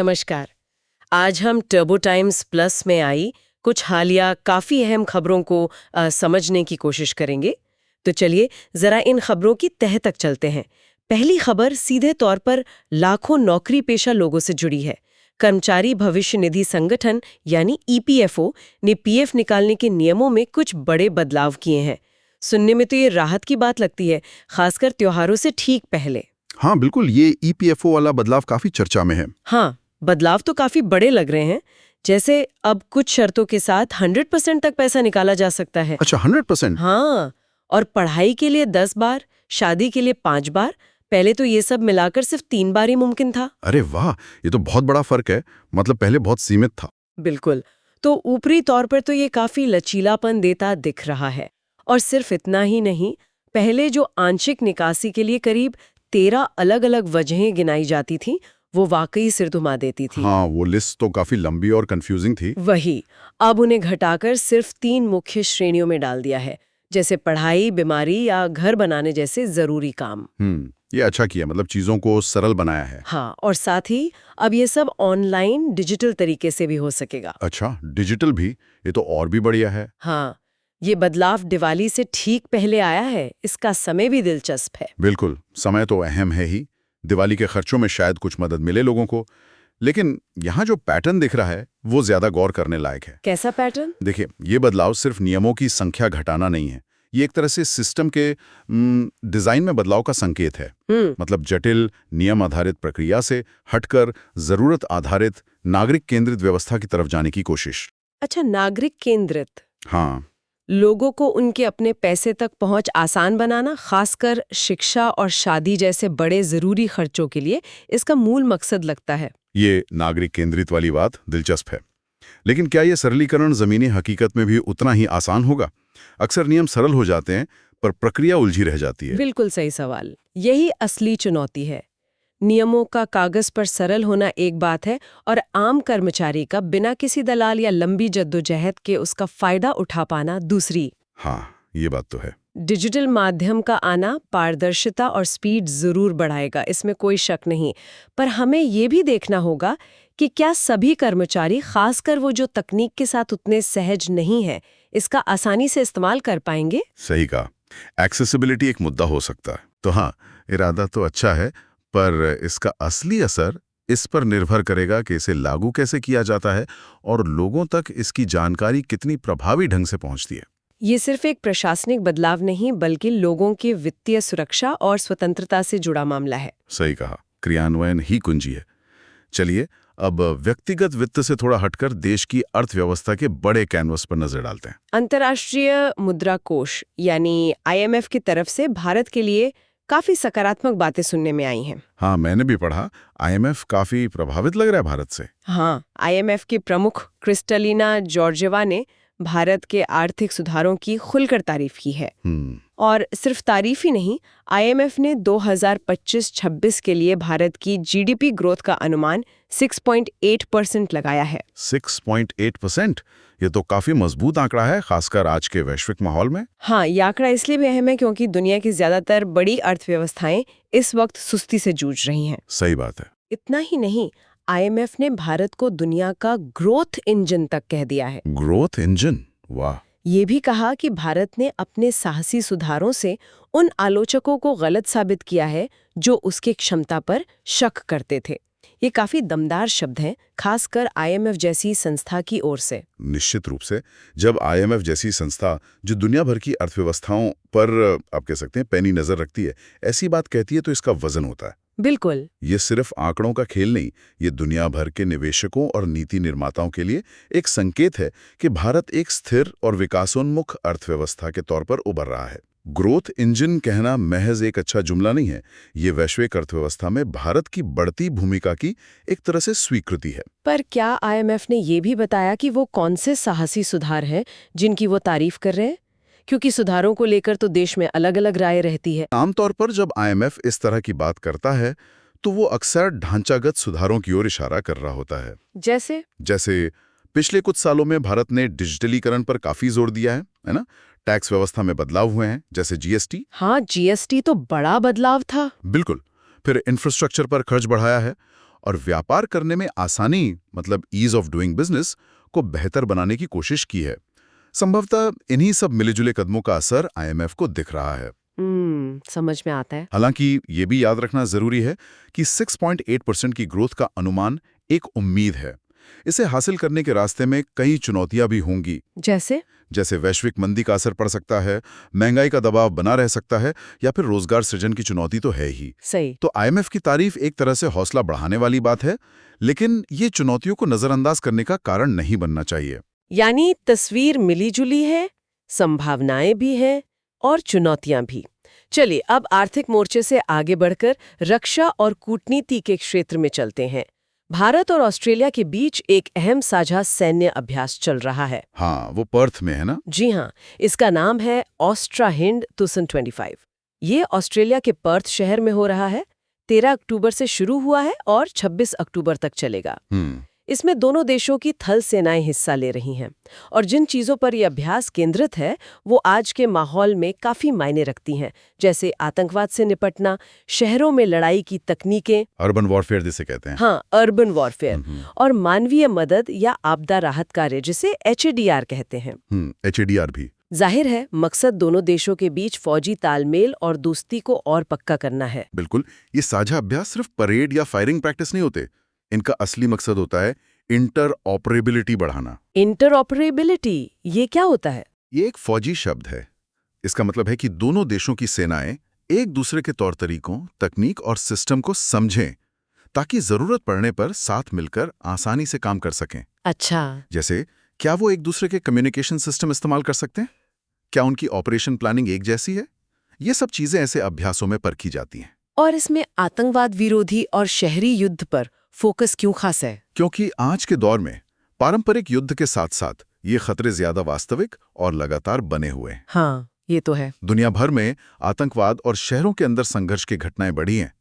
नमस्कार। आज हम टर्बो टाइम्स प्लस में आई कुछ हालिया काफ़ी अहम खबरों को समझने की कोशिश करेंगे। तो चलिए ज़रा इन खबरों की तह तक चलते हैं। पहली खबर सीधे तौर पर लाखों नौकरी पेशा लोगों से जुड़ी है। कर्मचारी भविष्य निधि संगठन यानी ईपीएफओ ने पीएफ निकालने के नियमों में कुछ बड़े बदलाव किए हैं। सुनने में तो ये राहत की बात लगती है, खासकर त्योहारों से ठीक पहले। हाँ बिल्कुल, ये ईपीएफओ वाला बदलाव काफी चर्चा में है। हाँ, बदलाव तो काफी बड़े लग रहे हैं। जैसे अब कुछ शर्तों के साथ 100% तक पैसा निकाला जा सकता है। अच्छा, 100%? हाँ, और पढ़ाई के लिए 10 बार, शादी के लिए 5 बार। पहले तो ये सब मिलाकर सिर्फ 3 बार ही मुमकिन था। अरे वाह, ये तो बहुत बड़ा फर्क है। मतलब पहले बहुत सीमित था। बिल्कुल। तो ऊपरी तौर पर तो ये काफी लचीलापन देता दिख रहा है। और सिर्फ इतना ही नहीं, पहले जो आंशिक निकासी के लिए करीब 13 अलग-अलग वजहें गिनाई जाती थीं, वो वाकई सिर घुमा देती थी। हाँ, वो लिस्ट तो काफी लंबी और कंफ्यूजिंग थी। वही, अब उन्हें घटाकर सिर्फ 3 मुख्य श्रेणियों में डाल दिया है, जैसे पढ़ाई, बीमारी या घर बनाने जैसे जरूरी काम। ये अच्छा किया, मतलब चीजों को सरल बनाया है। हाँ, और साथ ही अब ये सब ऑनलाइन डिजिटल तरीके से भी हो सकेगा। अच्छा, डिजिटल भी? ये तो और भी बढ़िया है। हाँ, ये बदलाव दिवाली से ठीक पहले आया है, इसका समय भी दिलचस्प है। बिल्कुल, समय तो अहम है ही। दिवाली के खर्चों में शायद कुछ मदद मिले लोगों को। लेकिन यहाँ जो पैटर्न दिख रहा है वो ज्यादा गौर करने लायक है। कैसा पैटर्न? देखिए, ये बदलाव सिर्फ नियमों की संख्या घटाना नहीं है, ये एक तरह से सिस्टम के डिजाइन में बदलाव का संकेत है। मतलब जटिल नियम आधारित प्रक्रिया से हटकर जरूरत आधारित नागरिक केंद्रित व्यवस्था की तरफ जाने की कोशिश। अच्छा, नागरिक केंद्रित। हाँ, लोगों को उनके अपने पैसे तक पहुंच आसान बनाना, खासकर शिक्षा और शादी जैसे बड़े जरूरी खर्चों के लिए, इसका मूल मकसद लगता है। ये नागरिक केंद्रित वाली बात दिलचस्प है। लेकिन क्या ये सरलीकरण जमीनी हकीकत में भी उतना ही आसान होगा? अक्सर नियम सरल हो जाते हैं पर प्रक्रिया उलझी रह जाती है। बिल्कुल सही सवाल। यही असली चुनौती है। नियमों का कागज पर सरल होना एक बात है, और आम कर्मचारी का बिना किसी दलाल या लंबी जद्दोजहद के उसका फायदा उठा पाना दूसरी। हाँ, ये बात तो है। डिजिटल माध्यम का आना पारदर्शिता और स्पीड जरूर बढ़ाएगा, इसमें कोई शक नहीं। पर हमें ये भी देखना होगा कि क्या सभी कर्मचारी, खासकर वो जो तकनीक के साथ उतने सहज नहीं है, इसका आसानी से इस्तेमाल कर पाएंगे। सही कहा, एक्सेसिबिलिटी एक मुद्दा हो सकता है। तो हाँ, इरादा तो अच्छा है, पर इसका असली असर इस पर निर्भर करेगा कि इसे लागू कैसे किया जाता है और लोगों तक इसकी जानकारी कितनी प्रभावी ढंग से पहुंचती है। ये सिर्फ एक प्रशासनिक बदलाव नहीं, बल्कि लोगों की वित्तीय सुरक्षा और स्वतंत्रता से जुड़ा मामला है। सही कहा, क्रियान्वयन ही कुंजी है। चलिए अब व्यक्तिगत वित्त से थोड़ा हटकर देश की अर्थव्यवस्था के बड़े कैनवस पर नजर डालते हैं। अंतर्राष्ट्रीय मुद्रा कोष यानी आईएमएफ की तरफ से भारत के लिए काफी सकारात्मक बातें सुनने में आई हैं। हाँ, मैंने भी पढ़ा, आईएमएफ काफी प्रभावित लग रहा है भारत से। हाँ, आईएमएफ के प्रमुख क्रिस्टलिना जॉर्जेवा ने भारत के आर्थिक सुधारों की खुलकर तारीफ की है। और सिर्फ तारीफ ही नहीं, आईएमएफ ने 2025-26 के लिए भारत की जीडीपी ग्रोथ का अनुमान 6.8% लगाया है। 6.8%? ये तो काफी मजबूत आंकड़ा है, खासकर आज के वैश्विक माहौल में। हाँ, ये आंकड़ा इसलिए भी अहम है क्योंकि दुनिया की ज्यादातर बड़ी अर्थव्यवस्थाएं इस वक्त सुस्ती से जूझ रही हैं। सही बात है। इतना ही नहीं, आईएमएफ ने भारत को दुनिया का ग्रोथ इंजन तक कह दिया है। Growth engine? वाह। ये भी कहा कि भारत ने अपने साहसी सुधारों से उन आलोचकों को गलत साबित किया है जो उसकी क्षमता पर शक करते थे। ये काफी दमदार शब्द हैं, खासकर आईएमएफ जैसी संस्था की ओर से। निश्चित रूप से, जब आईएमएफ जैसी संस्था जो दुनिया भर की अर्थव्यवस्थाओं पर आप कह सकते हैं पैनी नजर रखती है, ऐसी बात कहती है तो इसका वजन होता है। बिल्कुल। ये सिर्फ आंकड़ों का खेल नहीं, ये दुनिया भर के निवेशकों और नीति निर्माताओं के लिए एक संकेत है कि भारत एक स्थिर और विकासोन्मुख अर्थव्यवस्था के तौर पर उभर रहा है। ग्रोथ इंजन कहना महज एक अच्छा जुमला नहीं है, ये वैश्विक अर्थव्यवस्था में भारत की बढ़ती भूमिका की एक तरह से स्वीकृति है। पर क्या आईएमएफ ने ये भी बताया कि वो कौन से साहसी सुधार हैं जिनकी वो तारीफ कर रहे हैं? क्योंकि सुधारों को लेकर तो देश में अलग-अलग राय रहती है। आमतौर पर जब आईएमएफ इस तरह की बात करता है तो वो अक्सर ढांचागत सुधारों की ओर इशारा कर रहा होता है। जैसे पिछले कुछ सालों में भारत ने डिजिटलीकरण पर काफी जोर दिया है ना? टैक्स व्यवस्था में बदलाव हुए हैं, जैसे जीएसटी। हाँ, जीएसटी तो बड़ा बदलाव था। बिल्कुल। फिर इंफ्रास्ट्रक्चर पर खर्च बढ़ाया है और व्यापार करने में आसानी मतलब ईज ऑफ डूइंग बिजनेस को बेहतर बनाने की कोशिश की है। संभवतः इन्हीं सब मिलेजुले कदमों का असर IMF को दिख रहा है। समझ में आता है। हालांकि ये भी याद रखना जरूरी है कि 6.8% की ग्रोथ का अनुमान एक उम्मीद है। इसे हासिल करने के रास्ते में कई चुनौतियां भी होंगी। जैसे वैश्विक मंदी का असर पड़ सकता है, महंगाई का दबाव बना रह सकता है, या फिर रोजगार सृजन की चुनौती तो है ही। सही। तो IMF की तारीफ एक तरह से हौसला बढ़ाने वाली बात है, लेकिन ये चुनौतियों को नजरअंदाज करने का कारण नहीं बनना चाहिए। यानी तस्वीर मिली-जुली है, संभावनाएं भी हैं और चुनौतियां भी। चलिए अब आर्थिक मोर्चे से आगे बढ़कर रक्षा और कूटनीति के क्षेत्र में चलते हैं। भारत और ऑस्ट्रेलिया के बीच एक अहम साझा सैन्य अभ्यास चल रहा है। हाँ, वो पर्थ में है ना? जी हाँ, इसका नाम है ऑस्ट्रा हिंद 2025। ये ऑस्ट्रेलिया के पर्थ शहर में हो रहा है। 13 अक्टूबर से शुरू हुआ है और 26 अक्टूबर तक चलेगा। इसमें दोनों देशों की थल सेनाएं हिस्सा ले रही हैं और जिन चीजों पर यह अभ्यास केंद्रित है वो आज के माहौल में काफी मायने रखती हैं, जैसे आतंकवाद से निपटना, शहरों में लड़ाई की तकनीकें, अर्बन वॉरफेयर जिसे कहते हैं। हाँ, अर्बन वॉरफेयर, और मानवीय मदद या आपदा राहत कार्य जिसे HADR कहते हैं। HADR भी जाहिर है मकसद दोनों देशों के बीच फौजी तालमेल और दोस्ती को और पक्का करना है। बिल्कुल। ये साझा अभ्यास सिर्फ परेड या फायरिंग प्रैक्टिस नहीं होते। इनका असली मकसद होता है इंटरऑपरेबिलिटी बढ़ाना। इंटरऑपरेबिलिटी, ये क्या होता है? ये एक फौजी शब्द है। इसका मतलब है कि दोनों देशों की सेनाएं एक दूसरे के तौर तरीकों, तकनीक और सिस्टम को समझें ताकि जरूरत पड़ने पर साथ मिलकर आसानी से काम कर सकें। अच्छा। जैसे क्या वो एक दूसरे के कम्युनिकेशन सिस्टम इस्तेमाल कर सकते हैं? क्या उनकी ऑपरेशन प्लानिंग एक जैसी है? ये सब चीजें ऐसे अभ्यासों में परखी जाती हैं। और इसमें आतंकवाद विरोधी और शहरी युद्ध पर फोकस क्यों खास है? क्योंकि आज के दौर में पारंपरिक युद्ध के साथ साथ ये खतरे ज्यादा वास्तविक और लगातार बने हुए हैं। हाँ, ये तो है। दुनिया भर में आतंकवाद और शहरों के अंदर संघर्ष की घटनाएं बढ़ी हैं।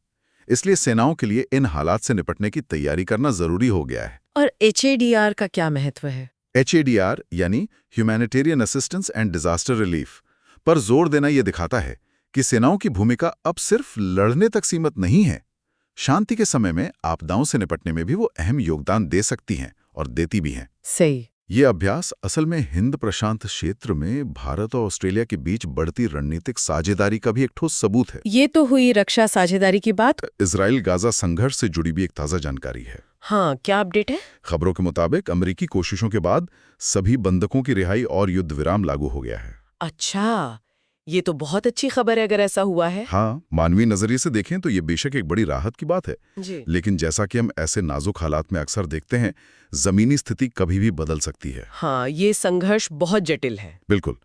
इसलिए सेनाओं के लिए इन हालात से निपटने की तैयारी करना जरूरी हो गया है। और HADR का क्या महत्व है? HADR यानी humanitarian assistance and disaster relief पर जोर देना यह दिखाता है कि सेनाओं की भूमिका अब सिर्फ लड़ने तक सीमित नहीं है। शांति के समय में आपदाओं से निपटने में भी वो अहम योगदान दे सकती हैं और देती भी हैं। सही। ये अभ्यास असल में हिंद प्रशांत क्षेत्र में भारत और ऑस्ट्रेलिया के बीच बढ़ती रणनीतिक साझेदारी का भी एक ठोस सबूत है। ये तो हुई रक्षा साझेदारी की बात। इजराइल गाजा संघर्ष से जुड़ी भी एक ताज़ा जानकारी है। हाँ, क्या अपडेट है? खबरों के मुताबिक अमेरिकी कोशिशों के बाद सभी बंधकों की रिहाई और युद्ध विराम लागू हो गया है। अच्छा, ये तो बहुत अच्छी खबर है अगर ऐसा हुआ है। हाँ, मानवीय नजरिए से देखें तो ये बेशक एक बड़ी राहत की बात है जी। लेकिन जैसा कि हम ऐसे नाजुक हालात में अक्सर देखते हैं, जमीनी स्थिति कभी भी बदल सकती है। हाँ, ये संघर्ष बहुत जटिल है। बिल्कुल,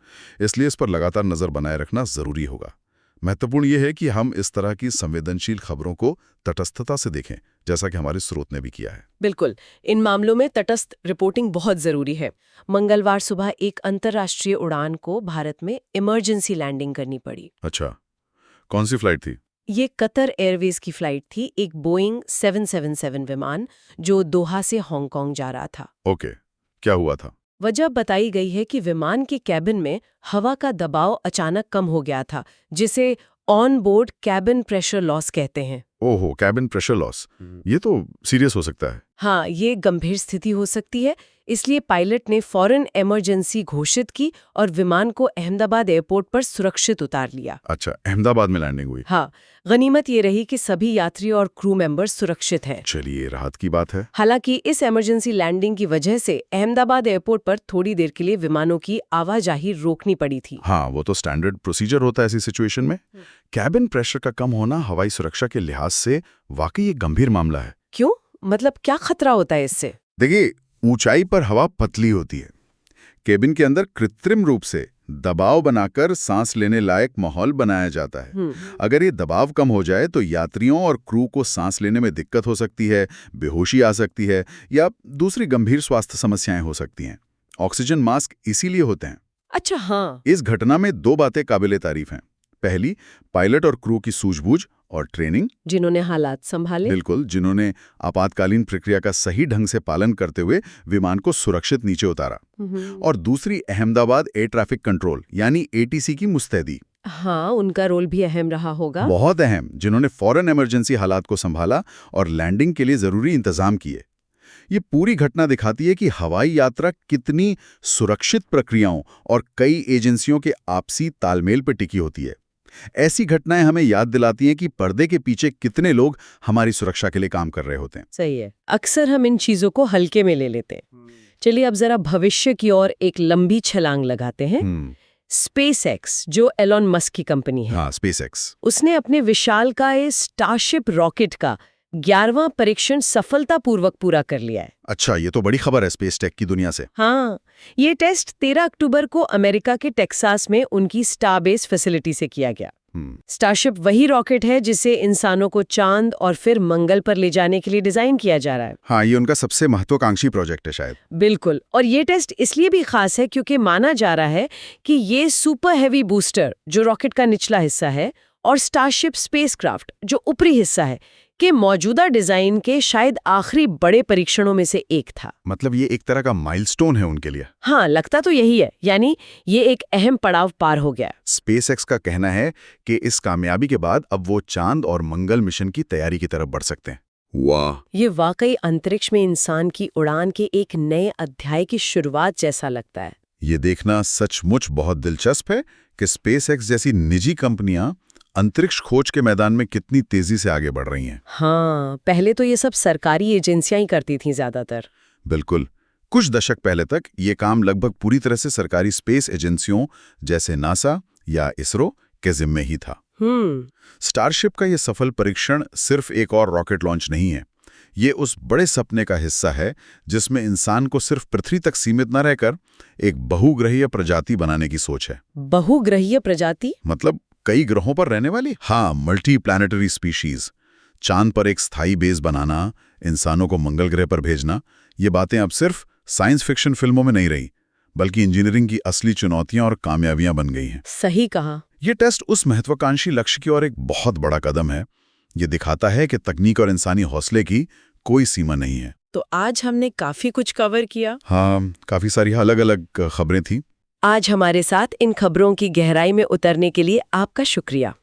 इसलिए इस पर लगातार नजर बनाए रखना जरूरी होगा। महत्वपूर्ण ये है कि हम इस तरह की संवेदनशील खबरों को तटस्थता से देखें, जैसा कि हमारे स्रोत ने भी किया है। बिल्कुल, इन मामलों में तटस्थ रिपोर्टिंग बहुत जरूरी है। मंगलवार सुबह एक अंतर्राष्ट्रीय उड़ान को भारत में इमरजेंसी लैंडिंग करनी पड़ी। अच्छा, कौन सी फ्लाइट थी? ये कतर एयरवेज की फ्लाइट थी, एक बोइंग 777 विमान जो दोहा से हांगकांग जा रहा था। ओके, क्या हुआ था? वजह बताई गई है कि विमान के कैबिन में हवा का दबाव अचानक कम हो गया था, जिसे on board cabin pressure loss कहते हैं। ओहो, कैबिन प्रेशर लॉस, ये तो सीरियस हो सकता है। हाँ, ये गंभीर स्थिति हो सकती है, इसलिए पायलट ने फौरन इमरजेंसी घोषित की और विमान को अहमदाबाद एयरपोर्ट पर सुरक्षित उतार लिया। अच्छा, अहमदाबाद में लैंडिंग हुई। हाँ, गनीमत ये रही कि सभी यात्री और क्रू मेंबर्स सुरक्षित हैं। चलिए, राहत की बात है। हालांकि इस इमरजेंसी लैंडिंग की वजह से अहमदाबाद एयरपोर्ट पर थोड़ी देर के लिए विमानों की आवाजाही रोकनी पड़ी थी। हाँ, वो तो स्टैंडर्ड प्रोसीजर होता है ऐसी सिचुएशन में। कैबिन प्रेशर का कम होना हवाई सुरक्षा के लिहाज से वाकई एक गंभीर मामला है। क्यों? मतलब क्या खतरा होता है इससे? देखिए, ऊंचाई पर हवा पतली होती है। केबिन के अंदर कृत्रिम रूप से दबाव बनाकर सांस लेने लायक माहौल बनाया जाता है। अगर ये दबाव कम हो जाए तो यात्रियों और क्रू को सांस लेने में दिक्कत हो सकती है, बेहोशी आ सकती है या दूसरी गंभीर स्वास्थ्य समस्याएं हो सकती हैं। ऑक्सीजन मास्क इसीलिए होते हैं। अच्छा, हाँ। इस घटना में दो बातें काबिले तारीफ हैं। पहली, पायलट और क्रू की सूझबूझ और ट्रेनिंग, जिन्होंने हालात संभाले। बिल्कुल, जिन्होंने आपातकालीन प्रक्रिया का सही ढंग से पालन करते हुए विमान को सुरक्षित नीचे उतारा। और दूसरी, अहमदाबाद एयर ट्रैफिक कंट्रोल यानी ATC की मुस्तैदी। हाँ, उनका रोल भी अहम रहा होगा। बहुत अहम, जिन्होंने फौरन इमरजेंसी हालात को संभाला और लैंडिंग के लिए जरूरी इंतजाम किए। ये पूरी घटना दिखाती है कि हवाई यात्रा कितनी सुरक्षित प्रक्रियाओं और कई एजेंसियों के आपसी तालमेल पर टिकी होती है। ऐसी घटनाएं हमें याद दिलाती हैं कि पर्दे के पीछे कितने लोग हमारी सुरक्षा के लिए काम कर रहे होते हैं। सही है। अक्सर हम इन चीजों को हल्के में ले लेते हैं। चलिए अब जरा भविष्य की ओर एक लंबी छलांग लगाते हैं। स्पेसएक्स, जो एलॉन मस्क की कंपनी है, हाँ, स्पेसएक्स। उसने अपने विशालकाय स्टारशिप रॉकेट का 11वां परीक्षण सफलतापूर्वक पूरा कर लिया है। अच्छा, ये तो बड़ी खबर है स्पेस टेक की दुनिया से। हाँ, ये टेस्ट 13 अक्टूबर को अमेरिका के टेक्सास में उनकी स्टारबेस फैसिलिटी से किया गया। स्टारशिप वही रॉकेट है जिसे इंसानों को चांद और फिर मंगल पर ले जाने के लिए डिजाइन किया जा रहा है। हाँ, ये उनका सबसे महत्वाकांक्षी प्रोजेक्ट है शायद। बिल्कुल, और ये टेस्ट इसलिए भी खास है क्योंकि माना जा रहा है कि ये सुपर हैवी बूस्टर, जो रॉकेट का निचला हिस्सा है, और स्टारशिप स्पेसक्राफ्ट, जो ऊपरी हिस्सा है, के मौजूदा डिजाइन के शायद आखिरी बड़े परीक्षणों में से एक था। मतलब ये एक तरह का माइलस्टोन है उनके लिए। हाँ, लगता तो यही है, यानी ये एक अहम पड़ाव पार हो गया। स्पेसएक्स का कहना है कि इस कामयाबी के बाद अब वो चांद और मंगल मिशन की तैयारी की तरफ बढ़ सकते हैं। वाह, ये वाकई अंतरिक्ष में इंसान की उड़ान के एक नए अध्याय की शुरुआत जैसा लगता है। ये देखना सचमुच बहुत दिलचस्प है कि स्पेसएक्स जैसी निजी कंपनियां अंतरिक्ष खोज के मैदान में कितनी तेजी से आगे बढ़ रही हैं। हाँ, पहले तो ये सब सरकारी एजेंसियां ही करती थीं ज्यादातर। बिल्कुल, कुछ दशक पहले तक ये काम लगभग पूरी तरह से सरकारी स्पेस एजेंसियों जैसे नासा या इसरो के जिम्मे ही था। स्टारशिप का ये सफल परीक्षण सिर्फ एक और रॉकेट लॉन्च नहीं है, ये उस बड़े सपने का हिस्सा है जिसमें इंसान को सिर्फ पृथ्वी तक सीमित न रहकर एक बहुग्रहीय प्रजाति बनाने की सोच है। बहुग्रहीय प्रजाति मतलब कई ग्रहों पर रहने वाली? हाँ, मल्टी प्लैनेटरी स्पीशीज। चांद पर एक स्थायी बेस बनाना, इंसानों को मंगल ग्रह पर भेजना, ये बातें अब सिर्फ साइंस फिक्शन फिल्मों में नहीं रही, बल्कि इंजीनियरिंग की असली चुनौतियां और कामयाबियां बन गई हैं। सही कहा। ये टेस्ट उस महत्वाकांक्षी लक्ष्य की ओर एक बहुत बड़ा कदम है। ये दिखाता है कि तकनीक और इंसानी हौसले की कोई सीमा नहीं है। तो आज हमने काफी कुछ कवर किया। हाँ, काफी सारी अलग-अलग खबरें थी। आज हमारे साथ इन खबरों की गहराई में उतरने के लिए आपका शुक्रिया।